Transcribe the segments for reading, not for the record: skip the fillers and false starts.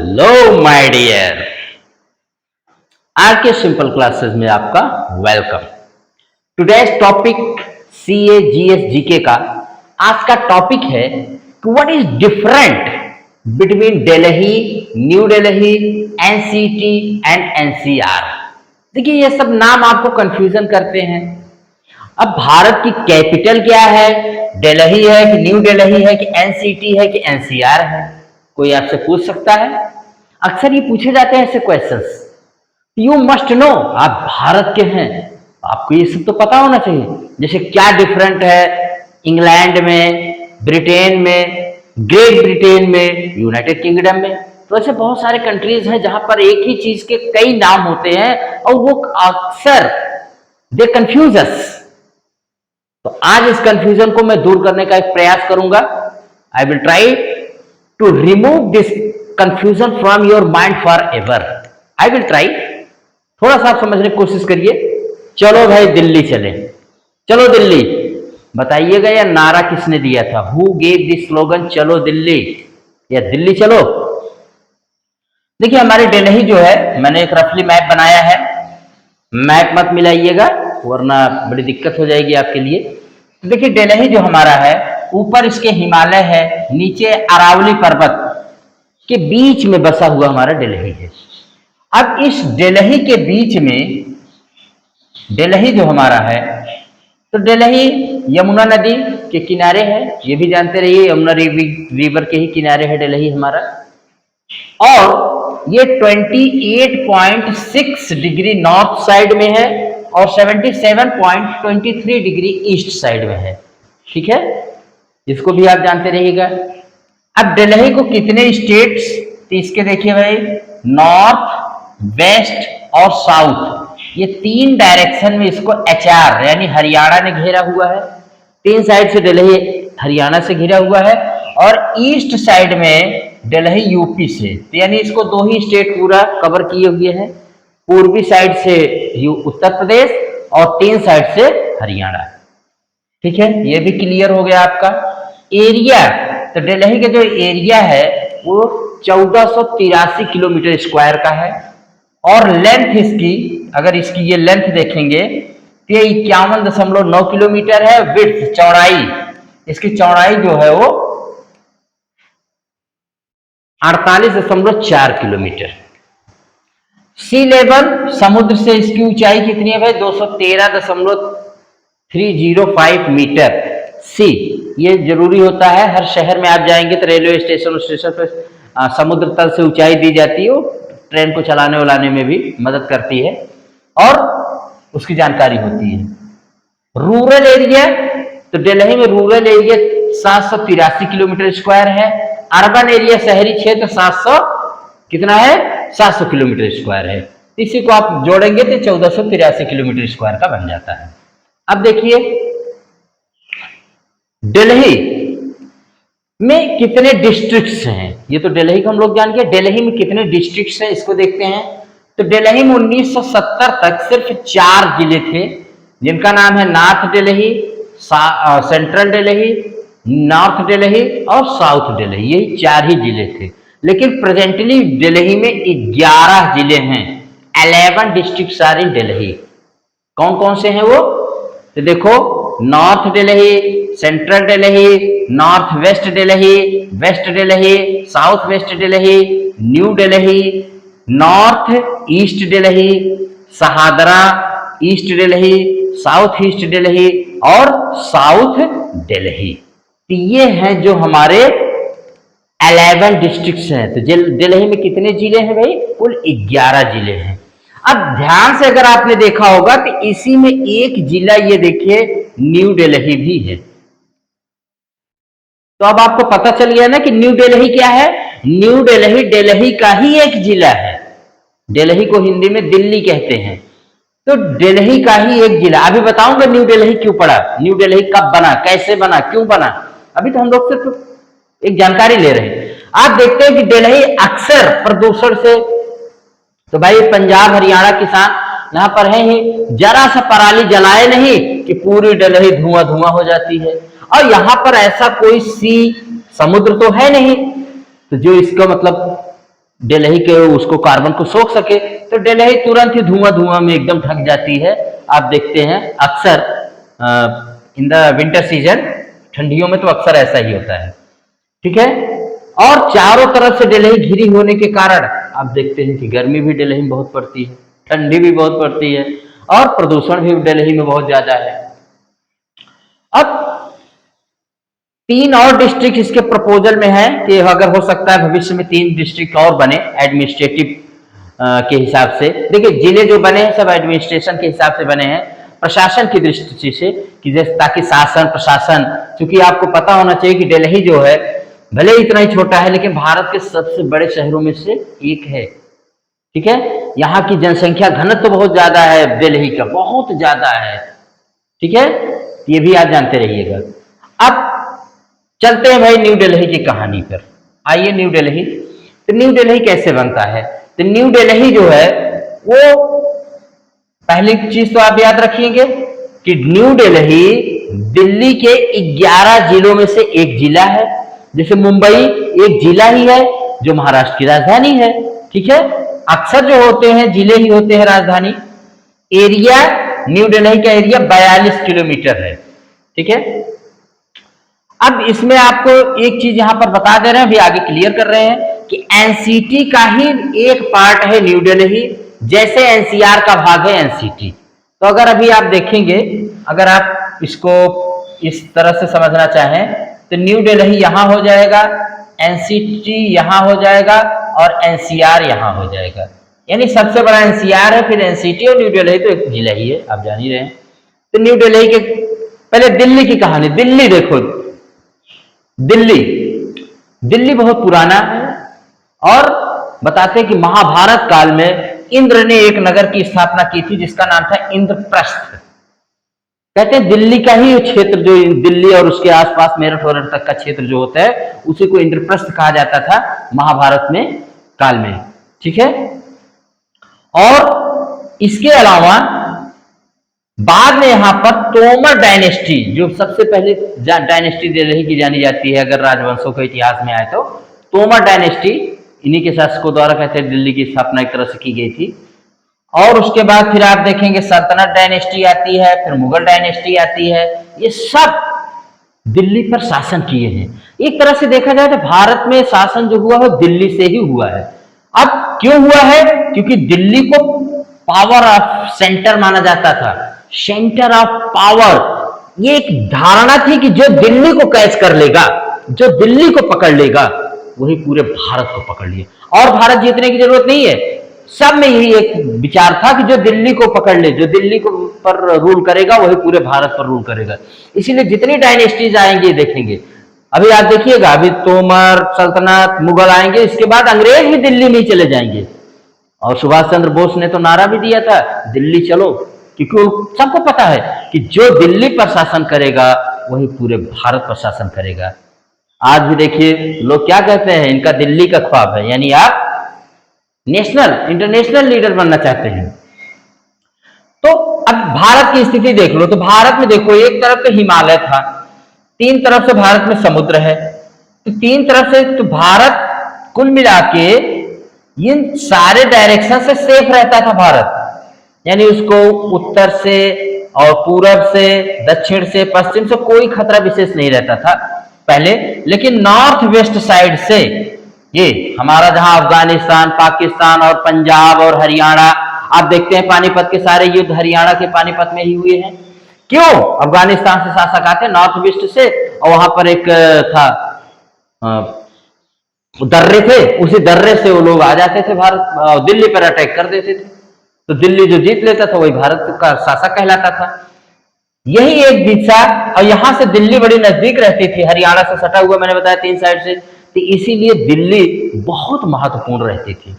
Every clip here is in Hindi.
हेलो माय डियर, आज के सिंपल क्लासेस में आपका welcome. Today's topic CA GS GK का आज का टॉपिक है कि what is different between Delhi, New Delhi, NCT and NCR. देखिए ये सब नाम आपको कंफ्यूजन करते हैं। अब भारत की कैपिटल क्या है, दिल्ली है कि न्यू दिल्ली है कि एनसीटी है कि एनसीआर है? कोई आपसे पूछ सकता है? अक्सर ये पूछे जाते हैं ऐसे क्वेश्चंस। यू मस्ट नो, आप भारत के हैं, आपको ये सब तो पता होना चाहिए। जैसे क्या डिफरेंट है इंग्लैंड में, ब्रिटेन में, ग्रेट ब्रिटेन में, यूनाइटेड किंगडम में। तो ऐसे बहुत सारे कंट्रीज हैं जहां पर एक ही चीज के कई नाम होते हैं और वो अक्सर दे कंफ्यूज अस। तो आज इस कंफ्यूजन को मैं दूर करने का एक प्रयास करूंगा। I will try to remove this confusion from your mind for ever. I will try. थोड़ा सा आप समझने की कोशिश करिए। चलो भाई दिल्ली चले, चलो दिल्ली। बताइएगा यह नारा किसने दिया था? हु गेव दिस स्लोगन चलो दिल्ली या दिल्ली चलो? देखिए हमारे दिल्ली जो है, मैंने एक रफली मैप बनाया है। मैप मत मिलाइएगा वरना बड़ी दिक्कत हो जाएगी आपके लिए। तो देखिए दिल्ली जो हमारा है, ऊपर इसके हिमालय है, नीचे अरावली पर्वत के बीच में बसा हुआ हमारा दिल्ली है। अब इस दिल्ली के बीच में दिल्ली जो हमारा है, तो दिल्ली यमुना नदी के किनारे है, ये भी जानते रहिए यमुना रिवर के ही किनारे है दिल्ली हमारा। और ये 28.6 डिग्री नॉर्थ साइड में है और 77.23 डिग्री ईस्ट साइड में है। ठीक है, इसको भी आप जानते रहिएगा। अब दिल्ली को कितने स्टेट्स, तो इसके देखिए भाई, नॉर्थ, वेस्ट और साउथ, ये तीन डायरेक्शन में इसको एचआर यानी हरियाणा ने घेरा हुआ है। तीन साइड से दिल्ली हरियाणा से घिरा हुआ है और ईस्ट साइड में दिल्ली यूपी से, यानी इसको दो ही स्टेट पूरा कवर किए हुए हैं। पूर्वी साइड से उत्तर प्रदेश और तीन साइड से हरियाणा। ठीक है, ये भी क्लियर हो गया आपका। एरिया, तो दिल्ली का जो एरिया है वो 1483 किलोमीटर स्क्वायर का है और लेंथ इसकी, अगर इसकी ये लेंथ देखेंगे तो ये 51.9 किलोमीटर है। विड्थ, चौड़ाई, इसकी चौड़ाई जो है वो 48.4 किलोमीटर। सी लेवल, समुद्र से इसकी ऊंचाई कितनी है भाई? 213.305 मीटर। सी, ये जरूरी होता है, हर शहर में आप जाएंगे तो रेलवे स्टेशन पर समुद्र तल से ऊंचाई दी जाती है, ट्रेन को चलाने वालाने में भी मदद करती है और उसकी जानकारी होती है। रूरल एरिया, तो दिल्ली में रूरल एरिया 783 किलोमीटर स्क्वायर है। अर्बन एरिया, शहरी क्षेत्र 700 कितना है? 700 किलोमीटर स्क्वायर है। इसी को आप जोड़ेंगे तो 1483 किलोमीटर स्क्वायर का बन जाता है। अब देखिए दिल्ली में कितने डिस्ट्रिक्ट्स हैं, ये तो दिल्ली को हम लोग जान के, दिल्ली में कितने डिस्ट्रिक्ट्स हैं इसको देखते हैं। तो दिल्ली में 1970 तक सिर्फ 4 जिले थे, जिनका नाम है north Delhi, Central Delhi, north Delhi और साउथ दिल्ली। यही 4 ही जिले थे। लेकिन प्रेजेंटली दिल्ली में 11 जिले हैं। 11 डिस्ट्रिक्ट्स आर इन दिल्ली। कौन कौन से हैं वो? तो देखो, North Delhi, Central Delhi, North West Delhi, West Delhi, South West Delhi, New Delhi, North East Delhi, Shahdara East Delhi, South East Delhi और साउथ दिल्ली। तो ये हैं जो हमारे 11 डिस्ट्रिक्ट्स हैं। तो दिल्ली में कितने जिले हैं भाई? कुल 11 जिले हैं। अब ध्यान से अगर आपने देखा होगा तो इसी में एक जिला, ये देखिए, न्यू दिल्ली भी है। तो अब आपको पता चल गया ना कि न्यू दिल्ली क्या है। न्यू दिल्ली दिल्ली का ही एक जिला है। दिल्ली को हिंदी में दिल्ली कहते हैं, तो दिल्ली का ही एक जिला। अभी बताऊंगा न्यू दिल्ली क्यों पड़ा, न्यू दिल्ली कब बना, कैसे बना, क्यों बना। अभी तो हम लोग सिर्फ एक जानकारी ले रहे हैं। आप देखते हैं कि दिल्ली अक्सर प्रदूषण से, तो भाई पंजाब हरियाणा किसान यहाँ पर है ही, जरा सा पराली जलाए नहीं कि पूरी दिल्ली धुआं धुआं हो जाती है। और यहाँ पर ऐसा कोई समुद्र तो है नहीं, तो जो इसका मतलब दिल्ली के उसको कार्बन को सोख सके, तो दिल्ली तुरंत ही धुआं धुआं में एकदम ढक जाती है। आप देखते हैं अक्सर इन द विंटर सीजन, ठंडियों में तो अक्सर ऐसा ही होता है, ठीक है। और चारों तरफ से दिल्ली घिरी होने के कारण आप देखते हैं कि गर्मी भी दिल्ली में बहुत पड़ती है, ठंडी भी बहुत पड़ती है, और प्रदूषण भी दिल्ली में बहुत ज्यादा है। अब 3 और डिस्ट्रिक्ट इसके प्रपोजल में है कि अगर हो सकता है भविष्य में 3 डिस्ट्रिक्ट और बने एडमिनिस्ट्रेटिव के हिसाब से। देखिए जिले जो बने हैं सब एडमिनिस्ट्रेशन के हिसाब से बने हैं, प्रशासन की दृष्टि से, कि जैसे ताकि शासन प्रशासन, क्योंकि आपको पता होना चाहिए कि दिल्ली जो है भले इतना ही छोटा है लेकिन भारत के सबसे बड़े शहरों में से एक है, ठीक है। यहाँ की जनसंख्या घनत्व तो बहुत ज्यादा है, दिल्ली का बहुत ज्यादा है, ठीक है, ये भी आप जानते रहिएगा। अब चलते हैं भाई न्यू दिल्ली की कहानी पर। आइए न्यू दिल्ली, तो न्यू दिल्ली कैसे बनता है? तो न्यू दिल्ली जो है वो पहली चीज तो आप याद रखिएगा कि न्यू दिल्ली दिल्ली के 11 जिलों में से एक जिला है। जैसे मुंबई एक जिला ही है जो महाराष्ट्र की राजधानी है, ठीक है। अक्सर जो होते हैं जिले ही होते हैं राजधानी। एरिया न्यू दिल्ली का एरिया 42 किलोमीटर है, ठीक है। अब इसमें आपको एक चीज यहां पर बता दे रहे हैं, अभी आगे क्लियर कर रहे हैं कि एनसीटी का ही एक पार्ट है न्यू दिल्ली, जैसे एनसीआर का भाग है एनसीटी। तो अगर अभी आप देखेंगे, अगर आप इसको इस तरह से समझना चाहें तो न्यू दिल्ली यहां हो जाएगा, एनसीटी यहां हो जाएगा और एनसीआर यहां हो जाएगा। यानी सबसे बड़ा एनसीआर है, फिर एनसीटी, और न्यू दिल्ली तो एक जिला ही है, आप जान ही रहे हैं। तो न्यू दिल्ली के पहले दिल्ली की कहानी। दिल्ली देखो, दिल्ली बहुत पुराना है, और बताते हैं कि महाभारत काल में इंद्र ने एक नगर की स्थापना की थी जिसका नाम था इंद्रप्रस्थ। कहते हैं दिल्ली का ही क्षेत्र, जो दिल्ली और उसके आसपास मेरठ वरठ तक का क्षेत्र जो होता है उसी को इंद्रप्रस्थ कहा जाता था महाभारत में काल में, ठीक है। और इसके अलावा बाद में यहां पर तोमर डायनेस्टी, जो सबसे पहले डायनेस्टी दिल्ली की जानी जाती है अगर राजवंशों के इतिहास में आए तो तोमर डायनेस्टी, इन्हीं के शासकों द्वारा कहते हैं दिल्ली की स्थापना एक तरह से की गई थी। और उसके बाद फिर आप देखेंगे सल्तनत डायनेस्टी आती है, फिर मुगल डायनेस्टी आती है, ये सब दिल्ली पर शासन किए हैं। एक तरह से देखा जाए तो भारत में शासन जो हुआ है दिल्ली से ही हुआ है। अब क्यों हुआ है? क्योंकि दिल्ली को पावर ऑफ सेंटर माना जाता था, सेंटर ऑफ पावर। ये एक धारणा थी कि जो दिल्ली को कैच कर लेगा, जो दिल्ली को पकड़ लेगा, वही पूरे भारत को पकड़ लिया। और भारत जीतने की जरूरत नहीं है, सब में यही एक विचार था कि जो दिल्ली को पकड़ ले, जो दिल्ली को पर रूल करेगा वही पूरे भारत पर रूल करेगा। इसीलिए जितनी डायनेस्टीज आएंगे देखेंगे, अभी आप देखिएगा, अभी तोमर, सल्तनत, मुगल आएंगे, इसके बाद अंग्रेज भी दिल्ली में ही चले जाएंगे। और सुभाष चंद्र बोस ने तो नारा भी दिया था दिल्ली चलो, क्योंकि सबको पता है कि जो दिल्ली पर शासन करेगा वही पूरे भारत पर शासन करेगा। आज भी देखिए लोग क्या कहते हैं, इनका दिल्ली का ख्वाब है, यानी आप नेशनल इंटरनेशनल लीडर बनना चाहते हैं। तो अब भारत की स्थिति देख लो, तो भारत में देखो एक तरफ तो हिमालय था, 3 तरफ से भारत में समुद्र है, तो 3 तरफ से तो भारत कुल मिला के इन सारे डायरेक्शन से सेफ रहता था भारत। यानी उसको उत्तर से और पूरब से, दक्षिण से, पश्चिम से कोई खतरा विशेष नहीं रहता था पहले। लेकिन नॉर्थ वेस्ट साइड से ये हमारा जहां अफगानिस्तान, पाकिस्तान और पंजाब और हरियाणा, आप देखते हैं पानीपत के सारे युद्ध हरियाणा के पानीपत में ही हुए हैं। क्यों? अफगानिस्तान से शासक आते नॉर्थ वेस्ट से, और वहां पर एक था दर्रे थे, उसी दर्रे से वो लोग आ जाते थे भारत, दिल्ली पर अटैक कर देते थे। तो दिल्ली जो जीत लेता था वही भारत का शासक कहलाता था। यही एक दिशा, और यहां से दिल्ली बड़ी नजदीक रहती थी, हरियाणा से सटा हुआ, मैंने बताया 3 साइड से, तो इसीलिए दिल्ली बहुत महत्वपूर्ण रहती थी।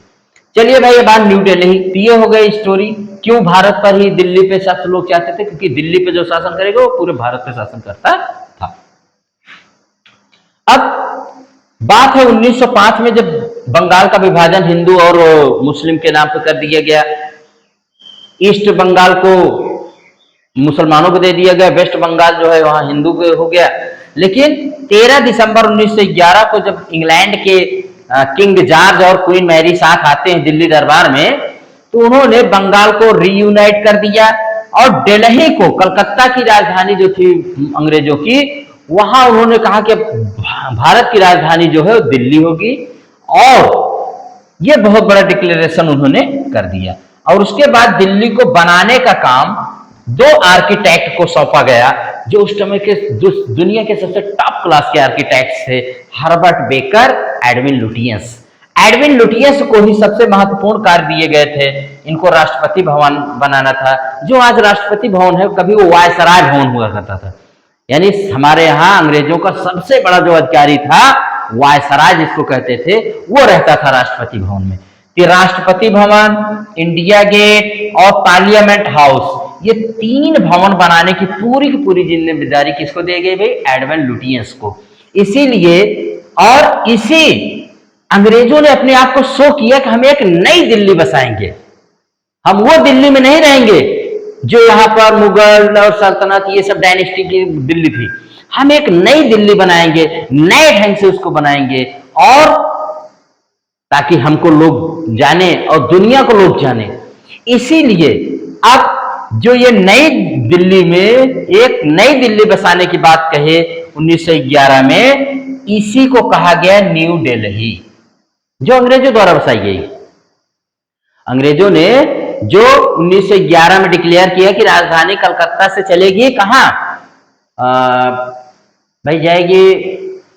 चलिए भाई, अब न्यू दिल्ली, ये हो गई स्टोरी क्यों भारत पर ही दिल्ली पे सब लोग चाहते थे, क्योंकि दिल्ली पे जो शासन करेगा वो पूरे भारत पे शासन करता था। अब बात है 1905 में, जब बंगाल का विभाजन हिंदू और मुस्लिम के नाम पर कर दिया गया। ईस्ट बंगाल को मुसलमानों को दे दिया गया, वेस्ट बंगाल जो है वहां हिंदू को हो गया। लेकिन 13 दिसंबर 1911 को जब इंग्लैंड के किंग जॉर्ज और क्वीन मैरी साथ आते हैं दिल्ली दरबार में, तो उन्होंने बंगाल को रीयूनाइट कर दिया और दिल्ली को, कलकत्ता की राजधानी जो थी अंग्रेजों की, वहां उन्होंने कहा कि भारत की राजधानी जो है वो दिल्ली होगी, और ये बहुत बड़ा डिक्लेरेशन उन्होंने कर दिया। और उसके बाद दिल्ली को बनाने का काम दो आर्किटेक्ट को सौंपा गया, जो उस समय के दुनिया के सबसे टॉप क्लास के आर्किटेक्ट्स थे, Herbert baker, Edwin Lutyens. Edwin Lutyens को ही सबसे महत्वपूर्ण कार्य दिए गए थे। इनको राष्ट्रपति भवन बनाना था, जो आज राष्ट्रपति भवन है कभी वो वायसराय भवन हुआ करता था। यानी हमारे यहाँ अंग्रेजों का सबसे बड़ा जो अधिकारी था, वायसराय जिसको कहते थे, वो रहता था राष्ट्रपति भवन में। कि राष्ट्रपति भवन, इंडिया गेट और पार्लियामेंट हाउस, ये तीन भवन बनाने की पूरी जिम्मेदारी किसको दी गई भाई? एडविन लुटियंस को। इसीलिए और इसी अंग्रेजों ने अपने आप को शो किया कि हम एक नई दिल्ली बसाएंगे, हम वो दिल्ली में नहीं रहेंगे जो यहाँ पर मुगल और सल्तनत ये सब डायनेस्टी की दिल्ली थी। हम एक नई दिल्ली बनाएंगे, नए ढंग से उसको बनाएंगे, और ताकि हमको लोग जाने और दुनिया को लोग जाने। इसीलिए अब जो ये नई दिल्ली में एक नई दिल्ली बसाने की बात कहे 1911 में, इसी को कहा गया न्यू दिल्ली, जो अंग्रेजों द्वारा बसाई गई। अंग्रेजों ने जो 1911 में डिक्लेयर किया कि राजधानी कलकत्ता से चलेगी कहां भाई? जाएगी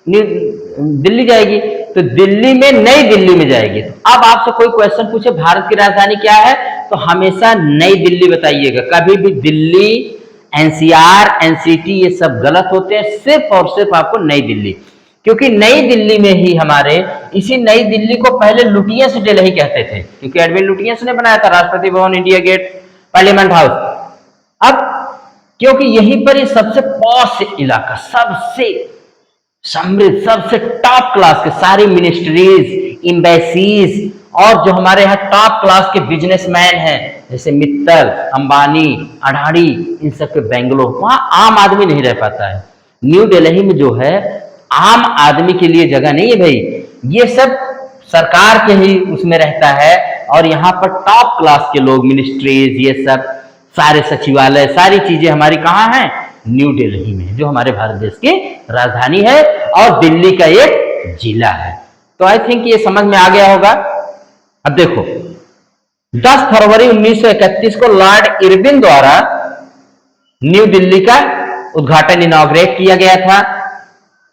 दिल्ली जाएगी, तो दिल्ली में नई दिल्ली में जाएगी। तो अब आपसे कोई क्वेश्चन पूछे भारत की राजधानी क्या है, तो हमेशा नई दिल्ली बताइएगा। कभी भी दिल्ली, एनसीआर, एनसीटी ये सब गलत होते हैं, सिर्फ और सिर्फ आपको नई दिल्ली, क्योंकि नई दिल्ली में ही हमारे, इसी नई दिल्ली को पहले लुटियंस दिल्ली कहते थे, क्योंकि एडविन लुटियंस ने बनाया था Rashtrapati Bhavan, India gate, parliament house. अब क्योंकि यहीं पर ये सबसे पॉश इलाका, सबसे समृद्ध, सबसे टॉप क्लास के सारी मिनिस्ट्रीज, एम्बेसीज, और जो हमारे यहाँ टॉप क्लास के बिजनेसमैन हैं जैसे मित्तल, अंबानी, अडानी, इन सब के बेंगलोर, वहां आम आदमी नहीं रह पाता है। न्यू दिल्ली में जो है आम आदमी के लिए जगह नहीं है भाई, ये सब सरकार के ही उसमें रहता है, और यहाँ पर टॉप क्लास के लोग, मिनिस्ट्रीज, ये सब सारे सचिवालय, सारी चीजें हमारी कहाँ हैं? न्यू दिल्ली में, जो हमारे भारत देश की राजधानी है और दिल्ली का एक जिला है। तो आई थिंक ये समझ में आ गया होगा। अब देखो, 10 फरवरी 1931 को लॉर्ड इरविन द्वारा न्यू दिल्ली का उद्घाटन, इनॉग्रेट किया गया था।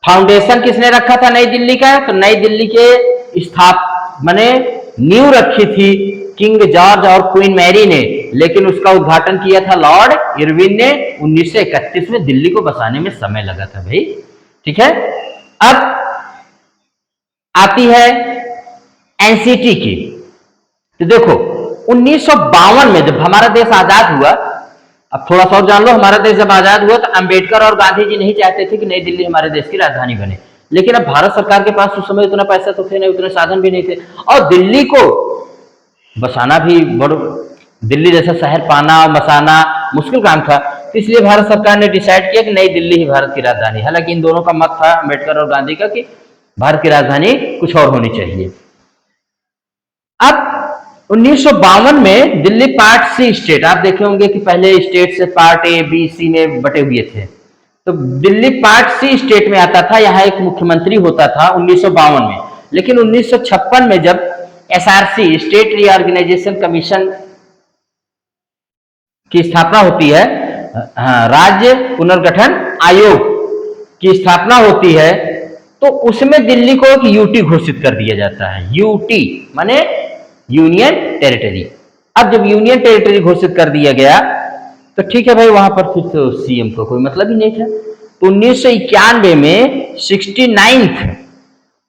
फाउंडेशन किसने रखा था नई दिल्ली का? तो नई दिल्ली के माने नींव रखी थी किंग जॉर्ज और क्वीन मैरी ने, लेकिन उसका उद्घाटन किया था लॉर्ड इरविन ने 1931 में। दिल्ली को बसाने में समय लगा था भाई, ठीक है। अब आती है एनसीटी की। तो देखो 1952 में जब हमारा देश आजाद हुआ, अब थोड़ा सा और जान लो, हमारा देश जब आजाद हुआ तो अंबेडकर और गांधी जी नहीं चाहते थे कि नई दिल्ली हमारे देश की राजधानी बने, लेकिन अब भारत सरकार के पास उस समय उतना पैसा तो थे नहीं, उतने साधन भी नहीं थे, और दिल्ली को बसाना भी दिल्ली जैसा शहर पाना और बसाना मुश्किल काम था। तो इसलिए भारत सरकार ने डिसाइड किया कि नई दिल्ली ही भारत की राजधानी। हालांकि इन दोनों का मत था, अंबेडकर और गांधी का, कि भारत की राजधानी कुछ और होनी चाहिए। अब 1952 में दिल्ली पार्ट सी स्टेट, आप देखे होंगे कि पहले स्टेट से पार्ट ए, बी, सी में बटे हुए थे, तो दिल्ली पार्ट सी स्टेट में आता था। यहाँ एक मुख्यमंत्री होता था 1952 में, लेकिन 1956 में जब एसआरसी, स्टेट रीऑर्गेनाइजेशन कमीशन की स्थापना होती है, राज्य पुनर्गठन आयोग की स्थापना होती है, तो उसमें दिल्ली को एक यूटी घोषित कर दिया जाता है। यूटी माने यूनियन टेरिटरी। अब जब यूनियन टेरिटरी घोषित कर दिया गया तो ठीक है भाई, वहां पर फिर तो सीएम को कोई मतलब ही नहीं था। तो 1991 में 69th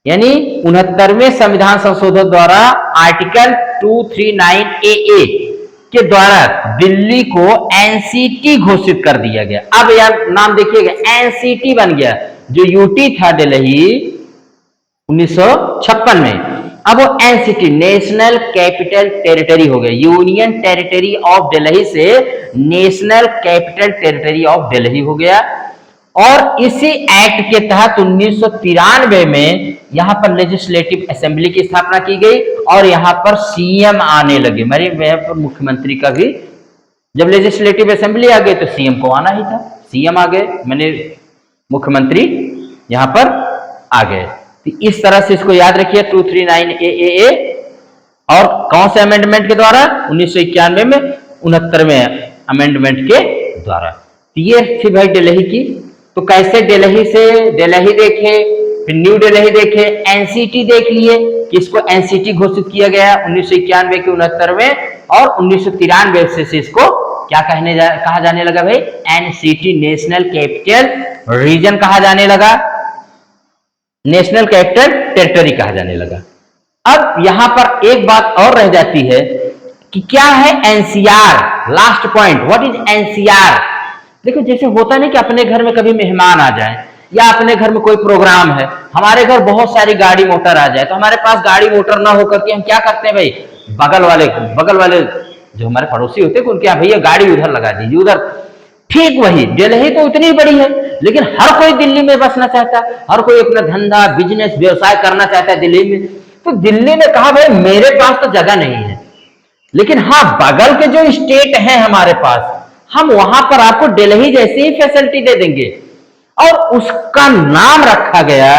यानी 69वें संविधान संशोधन द्वारा आर्टिकल 239AA के द्वारा दिल्ली को एनसीटी घोषित कर दिया गया। अब यार नाम देखिएगा, एनसीटी बन गया। जो यूटी था दिल्ली 1956 में, अब वो एनसीटी, नेशनल कैपिटल टेरिटरी हो गया। यूनियन टेरिटरी ऑफ दिल्ली से national capital territory of Delhi हो गया। और इसी एक्ट के तहत 1993 में यहां पर लेजिस्लेटिव असेंबली की स्थापना की गई और यहां पर सीएम आने लगे। मेरे वहां पर मुख्यमंत्री का भी, जब लेजिस्लेटिव असेंबली आ गई तो सीएम को आना ही था, सीएम आ गए, मैंने मुख्यमंत्री यहां पर आ गए। तो इस तरह से इसको याद रखिए 239 ए और कौन से अमेंडमेंट के द्वारा? 1991 में 69वें अमेंडमेंट के द्वारा। तो ये थी भाई दिल्ली की। तो कैसे दिल्ली से दिल्ली देखे, फिर न्यू दिल्ली देखे, एनसीटी देख लिए कि इसको एनसीटी घोषित किया गया 1991 के 69वें और 1993 से इसको क्या कहा जाने लगा भाई? एनसीटी, नेशनल कैपिटल रीजन कहा जाने लगा, नेशनल कैपिटल टेरिटरी कहा जाने लगा। अब यहां पर एक बात और रह जाती है कि क्या है NCR? Last point, what is NCR? देखो जैसे होता नहीं कि अपने घर में कभी मेहमान आ जाए या अपने घर में कोई प्रोग्राम है, हमारे घर बहुत सारी गाड़ी मोटर आ जाए, तो हमारे पास गाड़ी मोटर ना होकर के हम क्या करते हैं भाई? बगल वाले जो हमारे पड़ोसी होते हैं उनके यहाँ भैया गाड़ी उधर लगा दीजिए, उधर। ठीक वही दिल्ली तो इतनी बड़ी है, लेकिन हर कोई दिल्ली में बसना चाहता है, हर कोई अपना धंधा बिजनेस व्यवसाय करना चाहता है दिल्ली में। तो दिल्ली ने कहा भाई मेरे पास तो जगह नहीं है, लेकिन हाँ बगल के जो स्टेट हैं हमारे पास, हम वहां पर आपको दिल्ली जैसी ही फैसिलिटी दे देंगे, और उसका नाम रखा गया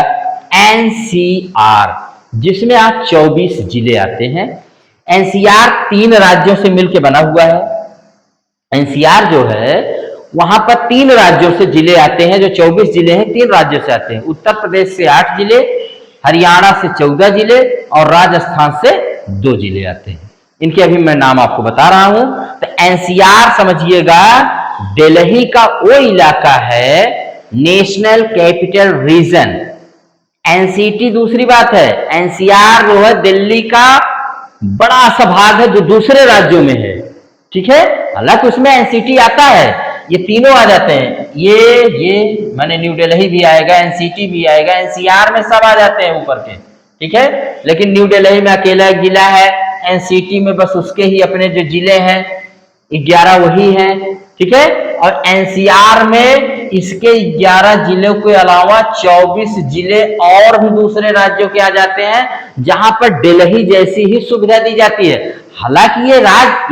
एनसीआर, जिसमें आज 24 जिले आते हैं। एनसीआर 3 राज्यों से मिलकर बना हुआ है। एनसीआर जो है वहां पर 3 राज्यों से जिले आते हैं, जो 24 जिले हैं 3 राज्यों से आते हैं। उत्तर प्रदेश से 8 जिले, हरियाणा से 14 जिले और राजस्थान से 2 जिले आते हैं। इनके अभी मैं नाम आपको बता रहा हूं। तो एनसीआर समझिएगा दिल्ली का वो इलाका है नेशनल कैपिटल रीजन। एनसीटी दूसरी बात है, एनसीआर जो है दिल्ली का बड़ा सा भाग है जो दूसरे राज्यों में है, ठीक है। हालांकि उसमें एनसीटी आता है, ये तीनों आ जाते हैं, ये माने न्यू दिल्ली भी आएगा, एनसीटी भी आएगा, एनसीआर में सब आ जाते हैं ऊपर के, ठीक है। लेकिन न्यू दिल्ली में अकेला एक जिला है, एनसीटी में बस उसके ही अपने जो जिले हैं 11 वही हैं, ठीक है। और एनसीआर में इसके 11 जिलों के अलावा 24 जिले और भी दूसरे राज्यों के आ जाते हैं, जहां पर दिल्ली जैसी ही सुविधा दी जाती है। हालांकि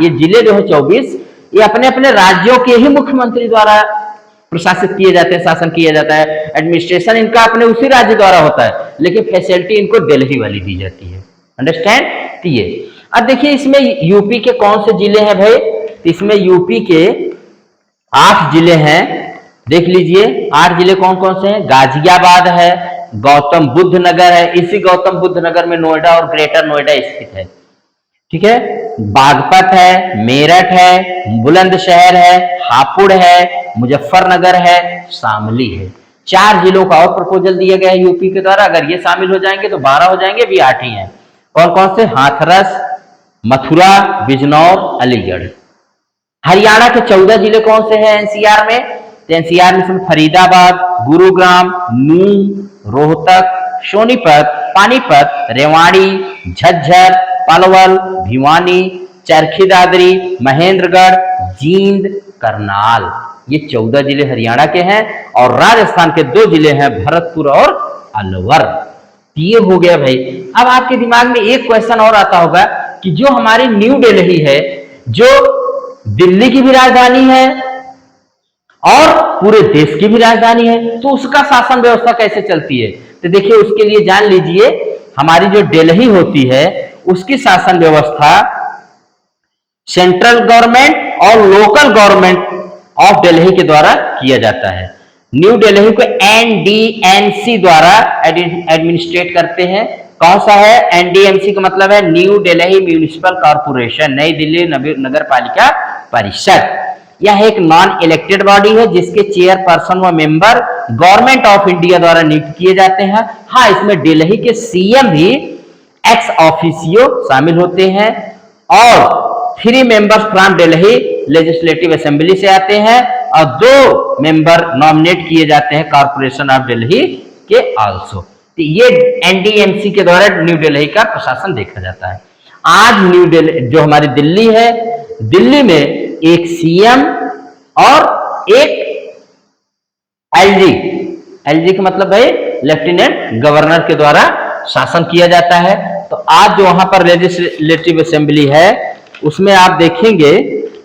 ये जिले जो है 24, ये अपने अपने राज्यों के ही मुख्यमंत्री द्वारा प्रशासित किए जाते हैं, शासन किया जाता है, एडमिनिस्ट्रेशन इनका अपने उसी राज्य द्वारा होता है, लेकिन फैसिलिटी इनको दिल्ली वाली दी जाती है। अंडरस्टैंड? ये अब देखिए इसमें यूपी के कौन से जिले हैं भाई? इसमें यूपी के 8 जिले हैं, देख लीजिए 8 जिले कौन कौन से हैं। गाजियाबाद है, गौतम बुद्ध नगर है, इसी गौतम बुद्ध नगर में नोएडा और ग्रेटर नोएडा स्थित है, ठीक है। बागपत है, मेरठ है, बुलंदशहर है, हापुड़ है, मुजफ्फरनगर है, शामली है। 4 जिलों का और प्रपोजल दिया गया है यूपी के द्वारा, अगर ये शामिल हो जाएंगे तो 12 हो जाएंगे, भी 8 ही हैं। कौन कौन से? हाथरस, मथुरा, बिजनौर, अलीगढ़। हरियाणा के 14 जिले कौन से हैं एनसीआर में? तो एनसीआर में फरीदाबाद, गुरुग्राम, नूंह, रोहतक, सोनीपत, पानीपत, रेवाड़ी, झज्जर, पलवल, भिवानी, चरखी दादरी, महेंद्रगढ़, जींद, करनाल, ये 14 जिले हरियाणा के हैं। और राजस्थान के 2 जिले हैं, भरतपुर और अलवर। ये हो गया भाई। अब आपके दिमाग में एक क्वेश्चन और आता होगा कि जो हमारी न्यू दिल्ली है, जो दिल्ली की भी राजधानी है और पूरे देश की भी राजधानी है, तो उसका शासन व्यवस्था कैसे चलती है? तो देखिए उसके लिए जान लीजिए, हमारी जो दिल्ली होती है उसकी शासन व्यवस्था सेंट्रल गवर्नमेंट और लोकल गवर्नमेंट ऑफ दिल्ली के द्वारा किया जाता है। न्यू दिल्ली को एनडीएमसी द्वारा एडमिनिस्ट्रेट करते हैं। कौन सा है? एनडीएमसी का मतलब है न्यू दिल्ली म्युनिसिपल कॉर्पोरेशन, नई दिल्ली नगर पालिका परिषद। यह एक नॉन इलेक्टेड बॉडी है जिसके चेयरपर्सन व मेंबर गवर्नमेंट ऑफ इंडिया द्वारा नियुक्त किए जाते हैं। हाँ, इसमें दिल्ली के सीएम भी एक्स ऑफिसियो शामिल होते हैं और 3 members from Delhi legislative assembly से आते हैं और 2 मेंबर नॉमिनेट किए जाते हैं कॉर्पोरेशन ऑफ दिल्ली के आल्सो। तो ये एनडीएमसी के द्वारा न्यू दिल्ली का प्रशासन देखा जाता है। आज न्यू दिल्ली जो हमारी दिल्ली है, दिल्ली में एक सीएम और एक एलजी, एलजी का मतलब है लेफ्टिनेंट गवर्नर के द्वारा शासन किया जाता है। तो आज जो वहां पर लेजिस्लेटिव असेंबली है उसमें आप देखेंगे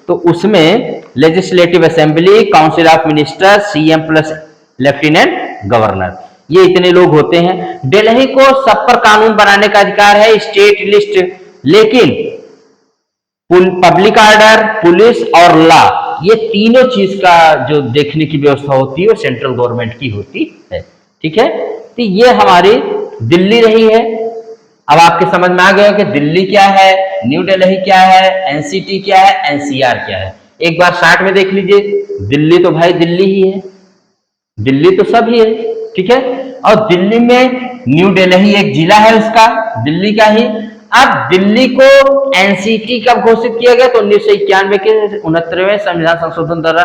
तो उसमें legislative assembly, council of minister, CM plus lieutenant governor, ये इतने लोग होते हैं। दिल्ली को सब पर कानून बनाने का अधिकार है, स्टेट लिस्ट, लेकिन पब्लिक ऑर्डर, पुलिस और लॉ, ये तीनों चीज का जो देखने की व्यवस्था होती है वो सेंट्रल गवर्नमेंट की होती है। ठीक है, तो ये हमारी दिल्ली रही है। अब आपके समझ में आ गया कि दिल्ली क्या है, न्यू दिल्ली क्या है, एनसीटी क्या है, एनसीआर क्या है। एक बार शार्ट में देख लीजिए, दिल्ली तो भाई दिल्ली ही है, दिल्ली तो सब ही है। ठीक है, और दिल्ली में न्यू दिल्ली एक जिला है उसका, दिल्ली का ही। अब दिल्ली को एनसीटी कब घोषित किया गया, तो 1991 के 69वें संविधान संशोधन द्वारा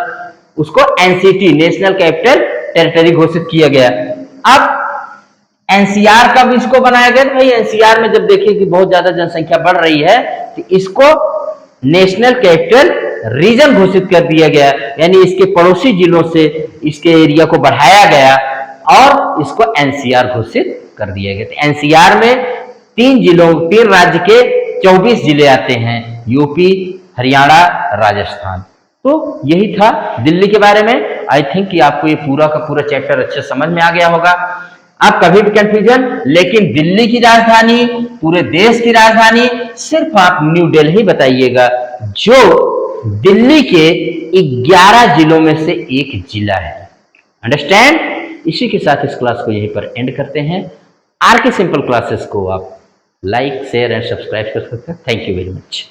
उसको एनसीटी, नेशनल कैपिटल टेरिटरी घोषित किया गया। अब एनसीआर कब इसको बनाया गया, तो भाई एनसीआर में जब देखिए कि बहुत ज्यादा जनसंख्या बढ़ रही है तो इसको नेशनल कैपिटल रीजन घोषित कर दिया गया, यानी इसके पड़ोसी जिलों से इसके एरिया को बढ़ाया गया और इसको एनसीआर घोषित कर दिया गया। तो एनसीआर में 3 राज्य के 24 जिले आते हैं, यूपी, हरियाणा, राजस्थान। तो यही था दिल्ली के बारे में। आई थिंक कि आपको ये पूरा का पूरा चैप्टर अच्छे समझ में आ गया होगा। आप कभी भी कंफ्यूजन, लेकिन दिल्ली की राजधानी, पूरे देश की राजधानी सिर्फ आप न्यू दिल्ली बताइएगा, जो दिल्ली के 11 जिलों में से एक जिला है। अंडरस्टैंड? इसी के साथ इस क्लास को यहीं पर एंड करते हैं। आर के सिंपल क्लासेस को आप लाइक, शेयर एंड सब्सक्राइब कर सकते हैं। Thank you very much.